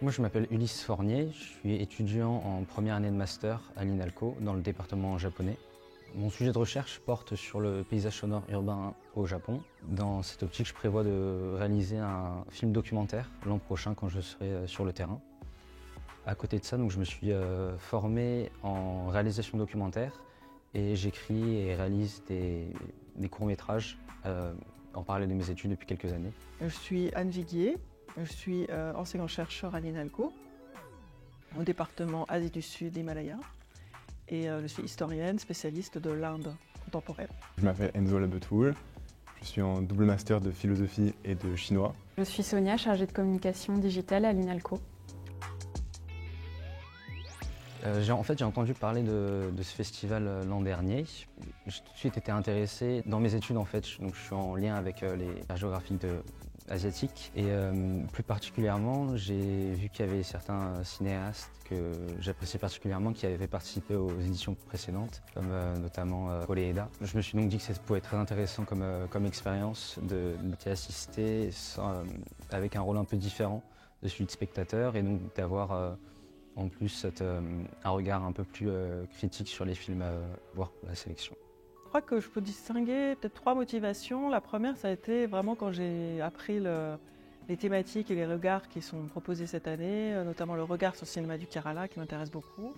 Moi, je m'appelle Ulysse Fornier, je suis étudiant en première année de master à l'INALCO dans le département japonais. Mon sujet de recherche porte sur le paysage sonore urbain au Japon. Dans cette optique, je prévois de réaliser un film documentaire l'an prochain quand je serai sur le terrain. À côté de ça, donc, je me suis formé en réalisation documentaire et j'écris et réalise des courts-métrages en parallèle de mes études depuis quelques années. Je suis Anne Viguier, je suis enseignant-chercheur à l'INALCO, au département Asie du Sud Himalaya, et je suis historienne spécialiste de l'Inde contemporaine. Je m'appelle Enzo Labetoul, je suis en double master de philosophie et de chinois. Je suis Sonia, chargée de communication digitale à l'INALCO. J'ai entendu parler de ce festival l'an dernier. J'ai tout de suite été intéressé dans mes études donc je suis en lien avec les géographiques asiatiques et plus particulièrement j'ai vu qu'il y avait certains cinéastes que j'appréciais particulièrement qui avaient participé aux éditions précédentes comme notamment Koreeda. Je me suis donc dit que ça pouvait être très intéressant comme expérience de assister avec un rôle un peu différent de celui de spectateur et donc d'avoir en plus un regard un peu plus critique sur les films à voir pour la sélection. Je crois que je peux distinguer peut-être 3 motivations. La première, ça a été vraiment quand j'ai appris les thématiques et les regards qui sont proposés cette année, notamment le regard sur le cinéma du Kerala qui m'intéresse beaucoup,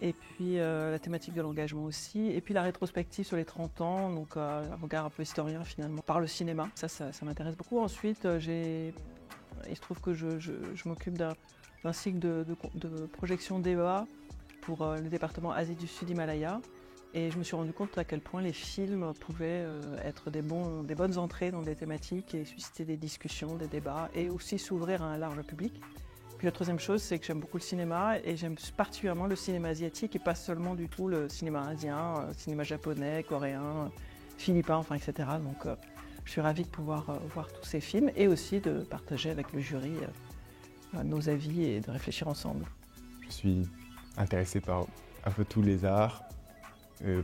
et puis la thématique de l'engagement aussi, et puis la rétrospective sur les 30 ans, donc un regard un peu historien finalement, par le cinéma. Ça m'intéresse beaucoup. Ensuite, il se trouve que je m'occupe d'un cycle de projection débat pour le département Asie du Sud Himalaya. Et je me suis rendu compte à quel point les films pouvaient être des bonnes entrées dans des thématiques et susciter des discussions, des débats et aussi s'ouvrir à un large public. Puis la troisième chose, c'est que j'aime beaucoup le cinéma et j'aime particulièrement le cinéma asiatique et pas seulement du tout le cinéma indien, le cinéma japonais, coréen, philippin, enfin, etc. Donc je suis ravie de pouvoir voir tous ces films et aussi de partager avec le jury nos avis et de réfléchir ensemble. Je suis intéressé par un peu tous les arts,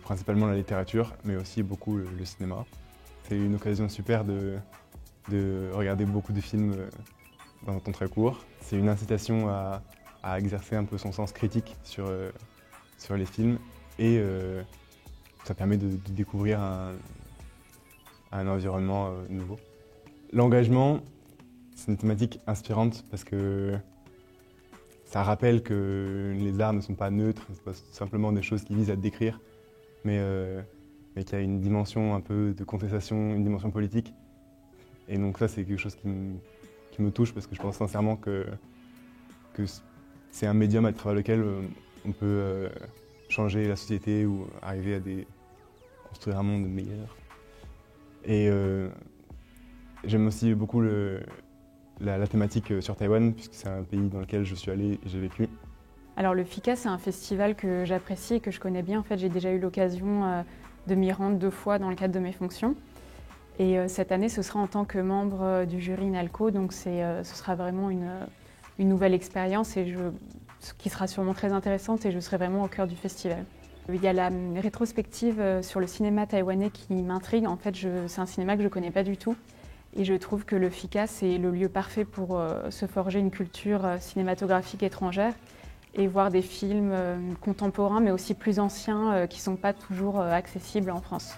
principalement la littérature, mais aussi beaucoup le cinéma. C'est une occasion super de regarder beaucoup de films dans un temps très court. C'est une incitation à exercer un peu son sens critique sur les films et ça permet de découvrir un environnement nouveau. L'engagement, c'est une thématique inspirante parce que ça rappelle que les arts ne sont pas neutres, c'est pas simplement des choses qui visent à décrire, mais qu'il y a une dimension un peu de contestation, une dimension politique. Et donc ça, c'est quelque chose qui me touche parce que je pense sincèrement que c'est un médium à travers lequel on peut changer la société ou arriver à construire un monde meilleur. Et j'aime aussi beaucoup la thématique sur Taïwan, puisque c'est un pays dans lequel je suis allé et j'ai vécu. Alors le FICA, c'est un festival que j'apprécie et que je connais bien. En fait, j'ai déjà eu l'occasion de m'y rendre 2 fois dans le cadre de mes fonctions. Et cette année, ce sera en tant que membre du jury INALCO, donc ce sera vraiment une nouvelle expérience qui sera sûrement très intéressante et je serai vraiment au cœur du festival. Il y a la rétrospective sur le cinéma taïwanais qui m'intrigue. En fait, c'est un cinéma que je ne connais pas du tout. Et je trouve que le FICA, c'est le lieu parfait pour se forger une culture cinématographique étrangère et voir des films contemporains, mais aussi plus anciens, qui ne sont pas toujours accessibles en France.